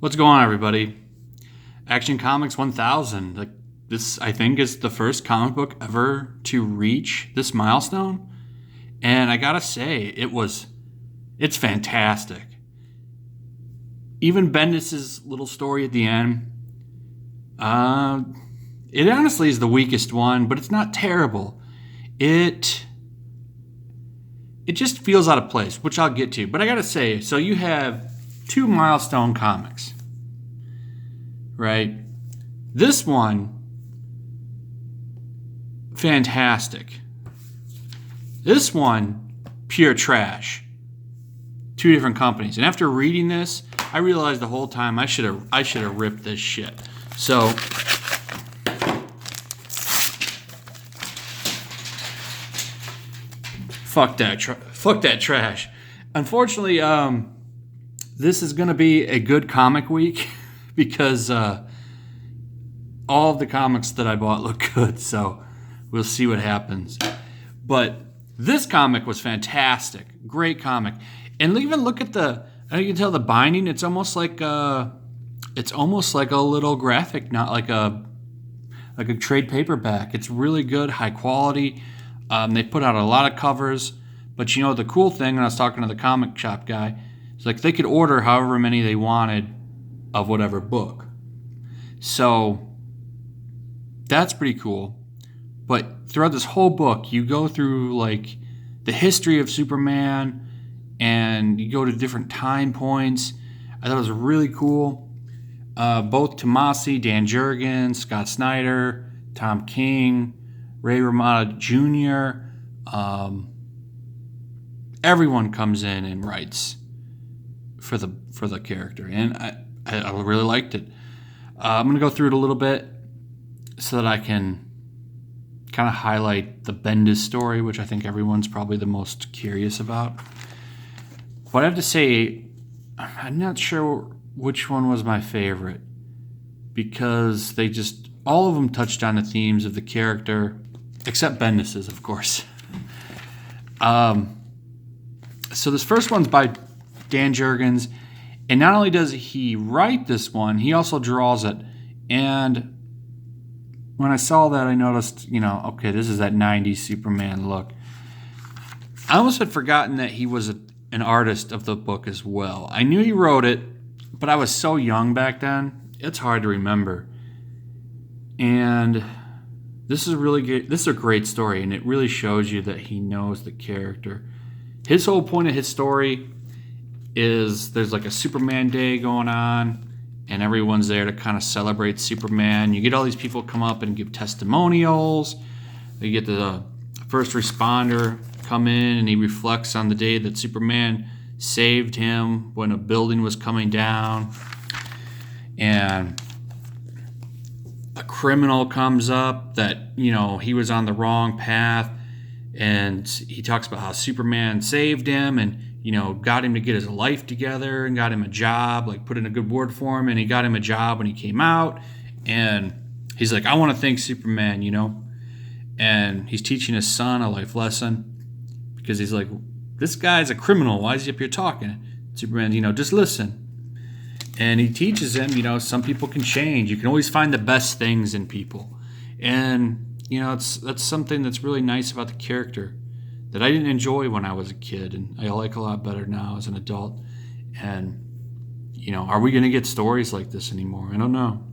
What's going on, everybody? Action Comics 1000. This, I think, is the first comic book ever to reach this milestone. And I gotta say, it's fantastic. Even Bendis' little story at the end, it honestly is the weakest one, but it's not terrible. It just feels out of place, which I'll get to. But I gotta say, so you have two milestone comics, right? This one, fantastic. This one, pure trash. Two different companies. And after reading this, I realized the whole time I should have ripped this shit. So fuck that trash. Unfortunately, this is going to be a good comic week because all of the comics that I bought look good, so we'll see what happens. But this comic was fantastic. Great comic. And even look at you can tell the binding, it's almost like a little graphic, not like a trade paperback. It's really good, high quality. They put out a lot of covers, but you know the cool thing, and I was talking to the comic shop guy, it's like they could order however many they wanted of whatever book. So that's pretty cool. But throughout this whole book, you go through like the history of Superman, and you go to different time points. I thought it was really cool. Both Tomasi, Dan Jurgens, Scott Snyder, Tom King, Ray Romano Jr., everyone comes in and writes for the character, and I really liked it. I'm gonna go through it a little bit so that I can kind of highlight the Bendis story, which I think everyone's probably the most curious about. But I have to say, I'm not sure which one was my favorite because all of them touched on the themes of the character, except Bendis's, of course. So this first one's by Dan Jurgens, and not only does he write this one, he also draws it. And when I saw that, I noticed, okay, this is that 90s Superman look. I almost had forgotten that he was an artist of the book as well. I knew he wrote it, but I was so young back then, it's hard to remember. And this is really good. This is a great story, and it really shows you that he knows the character. His whole point of his story is there's like a Superman Day going on, and everyone's there to kind of celebrate Superman. You get all these people come up and give testimonials. You get the first responder come in, and he reflects on the day that Superman saved him when a building was coming down. And a criminal comes up that, he was on the wrong path, and he talks about how Superman saved him and, got him to get his life together and got him a job, like put in a good word for him, and he got him a job when he came out. And he's like, I want to thank Superman, and he's teaching his son a life lesson because he's like, this guy's a criminal. Why is he up here talking? Superman, just listen. And he teaches him, some people can change. You can always find the best things in people. And, that's something that's really nice about the character that I didn't enjoy when I was a kid, and I like a lot better now as an adult. And, are we going to get stories like this anymore? I don't know.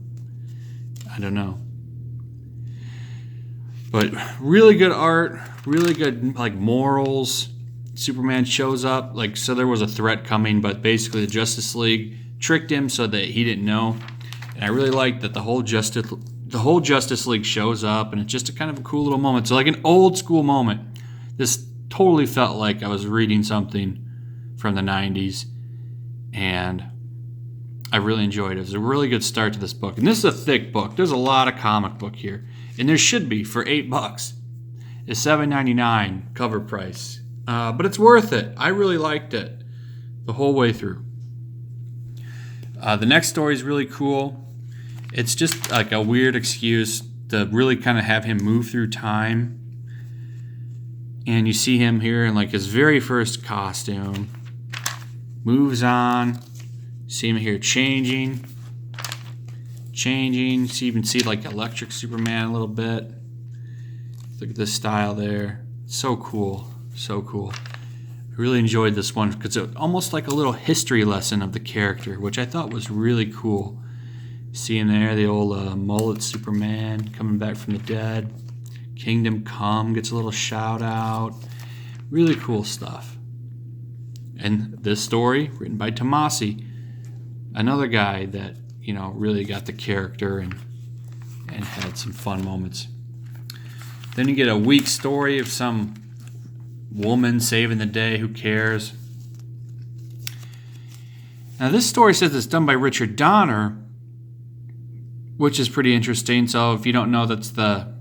But really good art, really good, morals. Superman shows up, so there was a threat coming, but basically the Justice League tricked him so that he didn't know. And I really like that the whole Justice League shows up, and it's just a kind of a cool little moment. So like an old school moment. This totally felt like I was reading something from the 90s, and I really enjoyed it. It was a really good start to this book. And this is a thick book. There's a lot of comic book here. And there should be for $8. It's $7.99 cover price. But it's worth it. I really liked it the whole way through. The next story is really cool. It's just like a weird excuse to really kind of have him move through time. And you see him here in his very first costume. Moves on See him here changing. So you can see like Electric Superman a little bit. Look at this style there. So cool. So cool. I really enjoyed this one because it's almost like a little history lesson of the character, which I thought was really cool. See him there, the old mullet Superman coming back from the dead. Kingdom Come gets a little shout out. Really cool stuff. And this story, written by Tomasi, another guy that, you know, really got the character and had some fun moments. Then you get a weak story of some woman saving the day. Who cares? Now this story says it's done by Richard Donner, which is pretty interesting. So if you don't know, that's the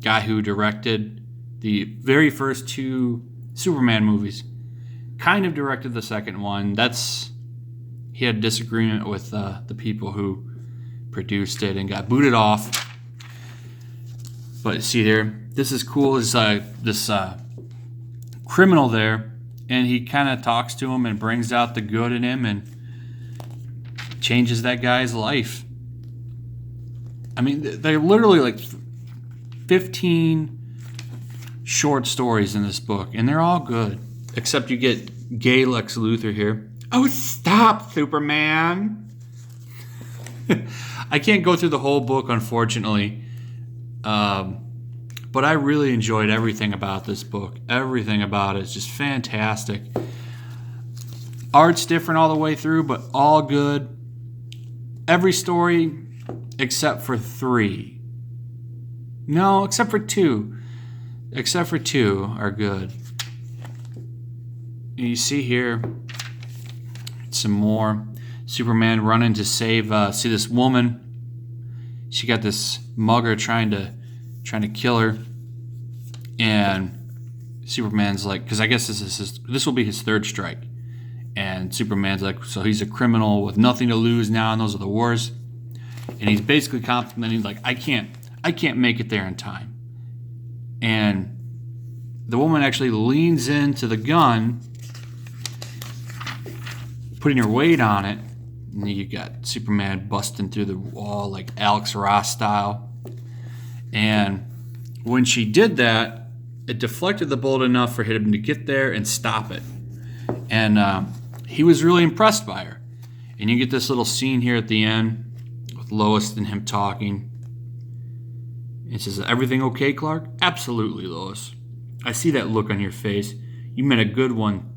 guy who directed the very first 2 Superman movies. Kind of directed the second one. He had a disagreement with the people who produced it and got booted off. But see there, this is cool. Is this criminal there, and he kind of talks to him and brings out the good in him and changes that guy's life. I mean, they're literally like 15 short stories in this book, and they're all good. Except you get gay Lex Luthor here. Oh, stop, Superman. I can't go through the whole book, unfortunately. But I really enjoyed everything about this book. Everything about it is just fantastic. Art's different all the way through, but all good. Every story except for 3. No, except for 2. Except for 2 are good. And you see here some more Superman running to save. See this woman? She got this mugger trying to kill her, and Superman's like, because I guess this will be his 3rd strike, and Superman's like, so he's a criminal with nothing to lose now, and those are the worst. And he's basically complimenting, like, I can't make it there in time. And the woman actually leans into the gun, putting her weight on it, and you got Superman busting through the wall like Alex Ross style. And when she did that, it deflected the bullet enough for him to get there and stop it. And he was really impressed by her. And you get this little scene here at the end with Lois and him talking. It says, everything okay, Clark? Absolutely, Lois. I see that look on your face. You met a good one.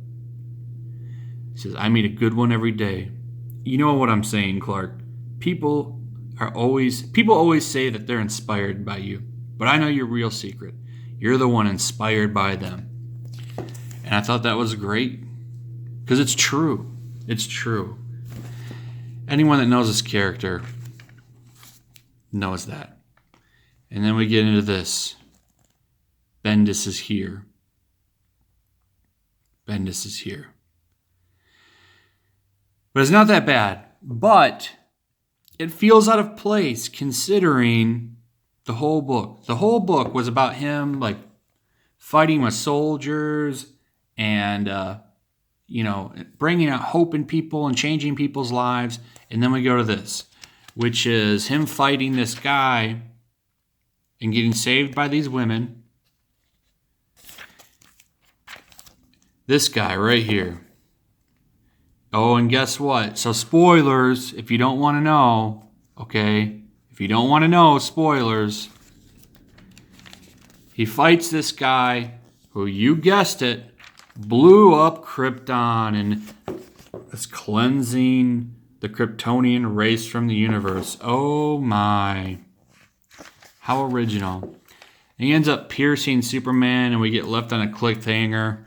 He says, I meet a good one every day. You know what I'm saying, Clark. People always say that they're inspired by you. But I know your real secret. You're the one inspired by them. And I thought that was great. Because it's true. It's true. Anyone that knows this character knows that. And then we get into this. Bendis is here. Bendis is here. But it's not that bad. But it feels out of place considering the whole book. The whole book was about him like fighting with soldiers and bringing out hope in people and changing people's lives. And then we go to this, which is him fighting this guy and getting saved by these women. This guy right here. Oh, and guess what? So spoilers, if you don't want to know, okay? If you don't want to know, spoilers. He fights this guy who, you guessed it, blew up Krypton and is cleansing the Kryptonian race from the universe. Oh my. How original. And he ends up piercing Superman and we get left on a cliffhanger.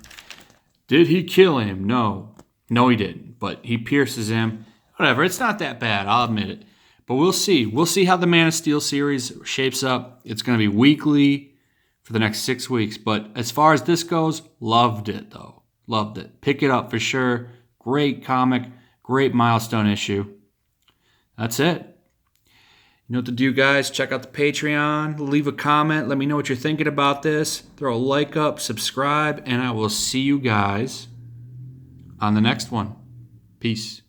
Did he kill him? No. No, he didn't. But he pierces him. Whatever. It's not that bad. I'll admit it. But we'll see. We'll see how the Man of Steel series shapes up. It's going to be weekly for the next 6 weeks. But as far as this goes, loved it, though. Loved it. Pick it up for sure. Great comic. Great milestone issue. That's it. You know what to do, guys. Check out the Patreon. Leave a comment. Let me know what you're thinking about this. Throw a like up. Subscribe. And I will see you guys on the next one. Peace.